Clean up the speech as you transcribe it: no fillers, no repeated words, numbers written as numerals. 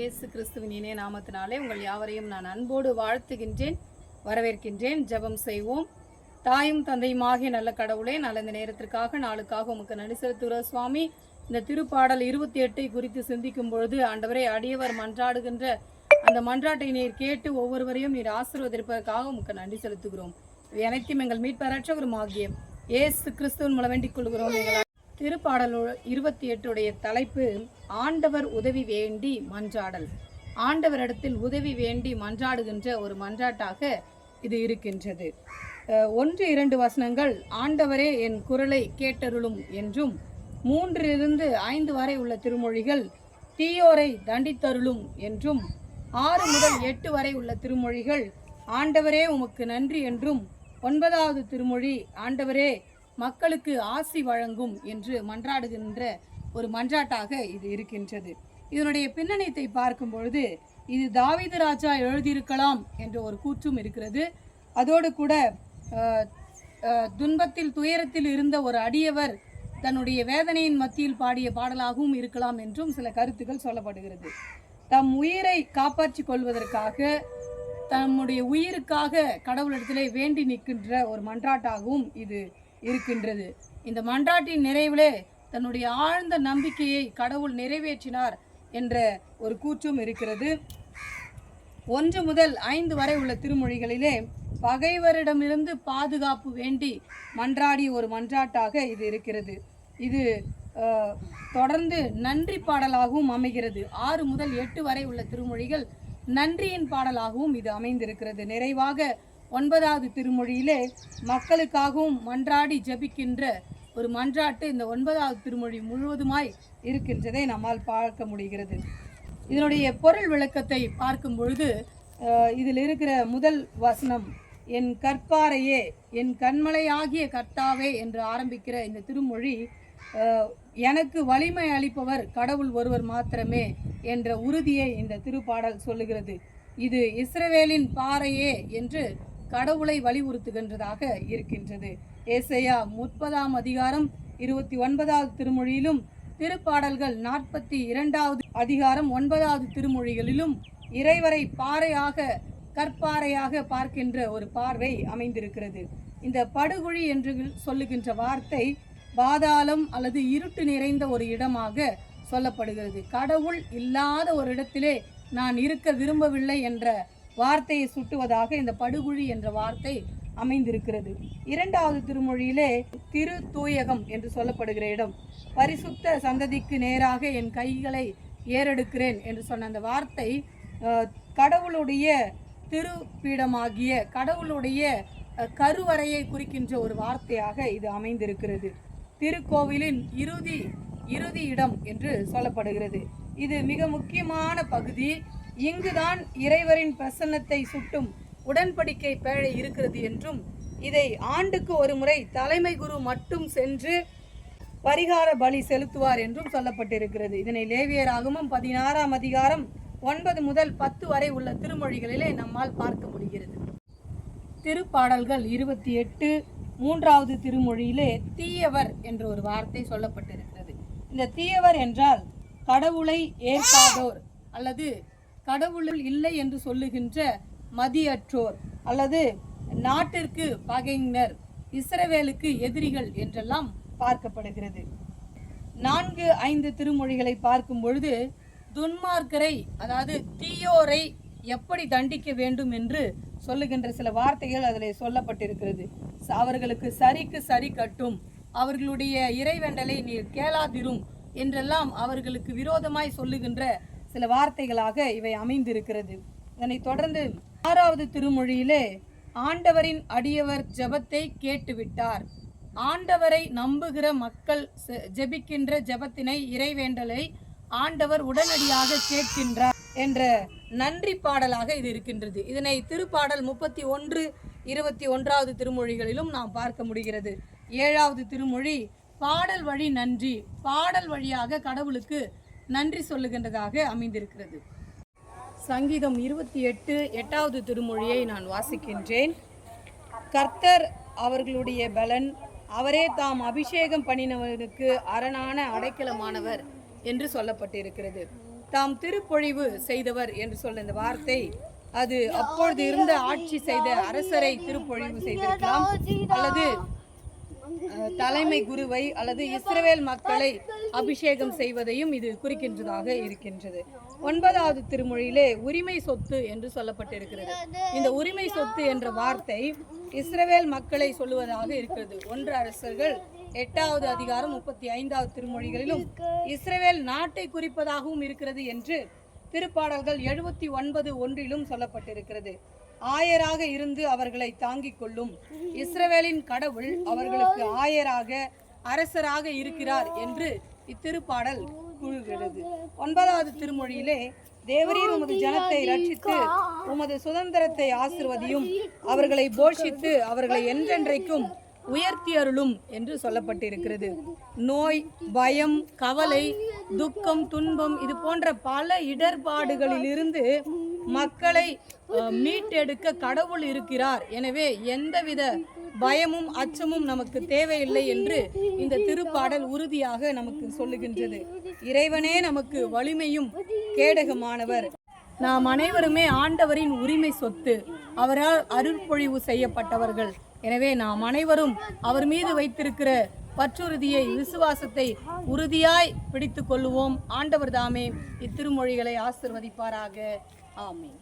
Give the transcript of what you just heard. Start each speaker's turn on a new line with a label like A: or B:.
A: இயேசு கிறிஸ்துவின் இணைய நாமத்தினாலே உங்கள் யாவரையும் நான் அன்போடு வாழ்த்துகின்றேன், வரவேற்கின்றேன். ஜெபம் செய்வோம். தாயும் தந்தையுமாகிய நல்ல கடவுளே, நல்ல இந்த நேரத்திற்காக நாளுக்காக உமக்கு நன்றி செலுத்துகிறோம் சுவாமி. இந்த திருப்பாடல் 28 குறித்து சிந்திக்கும் பொழுது ஆண்டவரே, அடியவர் மன்றாடுகின்ற அந்த மன்றாட்டை நீர் கேட்டு ஒவ்வொருவரையும் நீர் ஆசீர்வதிப்பதற்காக உமக்கு நன்றி செலுத்துகிறோம். இவை அனைத்தும் எங்கள் மீட்பரட்சகருமாகிய இயேசு கிறிஸ்துவின் மூலம் வேண்டிக் கொள்கிறோம். திருப்பாடல் 28 தலைப்பு ஆண்டவர் உதவி வேண்டி மன்றாடல். ஆண்டவரிடத்தில் உதவி வேண்டி மன்றாடுகின்ற ஒரு மன்றாட்டாக இது இருக்கின்றது. 1-2 வசனங்கள் ஆண்டவரே என் குரலை கேட்டருளும் என்றும், 3-5 வரை உள்ள திருமொழிகள் தீயோரை தண்டித்தருளும் என்றும், 6-8 வரை உள்ள திருமொழிகள் ஆண்டவரே உமக்கு நன்றி என்றும், 9வது திருமொழி ஆண்டவரே மக்களுக்கு ஆசி வழங்கும் என்று மன்றாடுகின்ற ஒரு மன்றாட்டாக இது இருக்கின்றது. இதனுடைய பின்னணியத்தை பார்க்கும் பொழுது இது தாவீது ராஜா எழுதியிருக்கலாம் என்ற ஒரு கூற்றும் இருக்கிறது. அதோடு கூட துன்பத்தில் துயரத்தில் இருந்த ஒரு அடியவர் தன்னுடைய வேதனையின் மத்தியில் பாடிய பாடலாகவும் இருக்கலாம் என்றும் சில கருத்துக்கள் சொல்லப்படுகிறது. தம் உயிரை காப்பாற்றிக் கொள்வதற்காக, தம்முடைய உயிருக்காக கடவுளிடத்திலே வேண்டி நிற்கின்ற ஒரு மன்றாட்டாகவும் இது இருக்கின்றது. இந்த மன்றாட்டின் நிறைவிலே தன்னுடைய ஆழ்ந்த நம்பிக்கையை கடவுள் நிறைவேற்றினார் என்ற ஒரு கூற்றும் இருக்கிறது. 1-5 வரை உள்ள திருமொழிகளிலே பகைவரிடமிருந்து பாதுகாப்பு வேண்டி மன்றாடிய ஒரு மன்றாட்டாக இது இருக்கிறது. இது தொடர்ந்து நன்றி பாடலாகவும் அமைகிறது. 6-8 வரை உள்ள திருமொழிகள் நன்றியின் பாடலாகவும் இது அமைந்திருக்கிறது. நிறைவாக 9வது திருமொழியிலே மக்களுக்காகவும் மன்றாடி ஜபிக்கின்ற ஒரு மன்றாட்டு இந்த 9வது திருமொழி முழுவதுமாய் இருக்கின்றதை நம்மால் பார்க்க முடிகிறது. இதனுடைய பொருள் விளக்கத்தை பார்க்கும் பொழுது இதில் இருக்கிற முதல் வசனம், என் கற்பாரையே என் கண்மலையாகிய கர்த்தாவே என்று ஆரம்பிக்கிற இந்த திருமொழி எனக்கு வலிமை அளிப்பவர் கடவுள் ஒருவர் மாத்திரமே என்ற உறுதியை இந்த திருப்பாடல் சொல்லுகிறது. இது இஸ்ரவேலின் பாறையே என்று கடவுளை வலியுறுத்துகின்றதாக இருக்கின்றது. ஏசாயா 30ஆம் அதிகாரம் 29வது திருமொழியிலும், திருப்பாடல்கள் 42வது அதிகாரம் 9வது திருமொழிகளிலும் இறைவரை பாறையாக கற்பாறையாக பார்க்கின்ற ஒரு பார்வை அமைந்திருக்கிறது. இந்த படுகுழி என்று சொல்லுகின்ற வார்த்தை பாதாளம் அல்லது இருட்டு நிறைந்த ஒரு இடமாக சொல்லப்படுகிறது. கடவுள் இல்லாத ஒரு இடத்திலே நான் இருக்க விரும்பவில்லை என்ற வார்த்தையை சுட்டுவதாக இந்த படுகுழி என்ற வார்த்தை அமைந்திருக்கிறது. 2வது திருமொழியிலே திரு தூயகம் என்று சொல்லப்படுகிற இடம், பரிசுத்த சந்ததிக்கு நேராக என் கைகளை ஏறெடுக்கிறேன் என்று சொன்ன அந்த வார்த்தை கடவுளுடைய திருப்பீடமாகிய கடவுளுடைய கருவறையை குறிக்கின்ற ஒரு வார்த்தையாக இது அமைந்திருக்கிறது. திருக்கோவிலின் இறுதி இடம் என்று சொல்லப்படுகிறது. இது மிக முக்கியமான பகுதி. இங்குதான் இறைவரின் பிரசன்னத்தை சுட்டும் உடன்படிக்கை பேழை இருக்கிறது என்றும், இதை ஆண்டுக்கு ஒரு முறை தலைமை குரு மட்டும் சென்று பரிகார பலி செலுத்துவார் என்றும் சொல்லப்பட்டிருக்கிறது. இதனை லேவியராகமம் 16ஆம் அதிகாரம் 9 முதல் 10 வரை உள்ள திருமொழிகளிலே நம்மால் பார்க்க முடிகிறது. திருப்பாடல்கள் 28 3வது திருமொழியிலே தீயவர் என்ற ஒரு வார்த்தை சொல்லப்பட்டிருக்கிறது. இந்த தீயவர் என்றால் கடவுளை ஏற்காதோர் அல்லது கடவுளில் இல்லை என்று சொல்லுகின்ற மதியற்றோர் அல்லது நாட்டிற்கு பகைஞர், இஸ்ரவேலுக்கு எதிரிகள் என்றெல்லாம் பார்க்கப்படுகிறது. 4-5 திருமொழிகளை பார்க்கும் பொழுது துன்மார்க்கரை அதாவது தீயோரை எப்படி தண்டிக்க வேண்டும் என்று சொல்லுகின்ற சில வார்த்தைகள் அதில் சொல்லப்பட்டிருக்கிறது. அவர்களுக்கு சரிக்கு சரி கட்டும், அவர்களுடைய இறைவேண்டலை நீர் கேளாதிரும் என்றெல்லாம் அவர்களுக்கு விரோதமாய் சொல்லுகின்ற சில வார்த்தைகளாக இவை அமைந்திருக்கிறது. இதனை தொடர்ந்து 6வது திருமொழியிலே ஆண்டவரின் அடியவர் ஜெபத்தை கேட்டுவிட்டார். ஆண்டவரை நம்புகிற மக்கள் ஜெபிக்கின்ற ஜெபத்தினை இறைவேண்டலை ஆண்டவர் உடனடியாக கேட்கின்றார் என்ற நன்றி பாடலாக இது இருக்கின்றது. இதனை திருப்பாடல் 31-21வது திருமொழிகளிலும் நாம் பார்க்க முடிகிறது. 7வது திருமொழி பாடல் வழி நன்றி, பாடல் வழியாக கடவுளுக்கு நன்றி சொல்லுகின்றதாக அமைந்திருக்கிறது. சங்கீதம் 28-8வது திருமொழியை நான் வாசிக்கின்றேன். கர்த்தர் அவர்களுடைய பலன், அவரே தாம் அபிஷேகம் பண்ணினவனுக்கு அரணான அடைக்கலமானவர் என்று சொல்லப்பட்டிருக்கிறது. தாம் திருப்பொழிவு செய்தவர் என்று சொல்ல இந்த வார்த்தை அது அப்பொழுது இருந்த ஆட்சி செய்த அரசரை திருப்பொழிவு செய்திருக்கலாம், அல்லது தலைமை குருவை அல்லது இஸ்ரவேல் மக்களை அபிஷேகம் செய்வதையும் இது குறிக்கின்றதாக இருக்கின்றது. 9வது திருமொழியிலே உரிமை சொத்து என்று சொல்லப்பட்டிருக்கிறது. இந்த உரிமை சொத்து என்ற வார்த்தை இஸ்ரவேல் மக்களை சொல்லுவதாக இருக்கிறது. 1 அரசர்கள் 8வது அதிகாரம் 35வது திருமொழிகளிலும் இஸ்ரவேல் நாட்டை குறிப்பதாகவும் இருக்கிறது என்று திருப்பாடல்கள் 79:1 சொல்லப்பட்டிருக்கிறது. ஆயராக இருந்து அவர்களை தாங்கிக் கொள்ளும் இஸ்ரவேலின் கடவுள் அவர்களுக்கு ஆயராக அரசராக இருக்கிறார் என்று இத்திருப்பாடல் கூறுகிறது. 9வது திருமொழியிலே தேவரீர் உமது ஜனத்தை ரட்சித்து உமது சுதந்திரத்தை ஆசீர்வதியும், அவர்களை போஷித்து அவர்களை என்றென்றைக்கும் உயர்த்தி அருளும் என்று சொல்லப்பட்டிருக்கிறது. நோய், பயம், கவலை, துக்கம், துன்பம் இது போன்ற பல இடர்பாடுகளிலிருந்து மக்களை மீட்டெடுக்க கடவுள் இருக்கிறார். எனவே எந்தவித பயமும் அச்சமும் நமக்கு தேவையில்லை என்று இந்த திருப்பாடல் உறுதியாக நமக்கு சொல்லுகின்றது. இறைவனே நமக்கு வலிமையும் கேடகமானவர். நாம் அனைவருமே ஆண்டவரின் உரிமை சொத்து, அவரால் அருட்பொழிவு செய்யப்பட்டவர்கள். எனவே நாம் அனைவரும் அவர் மீது வைத்திருக்கிற பற்றுறுதியை, விசுவாசத்தை உறுதியாய் பிடித்து கொள்ளுவோம். ஆண்டவர் தாமே இத்திருமொழிகளை ஆசிர்வதிப்பாராக. ஆமென்.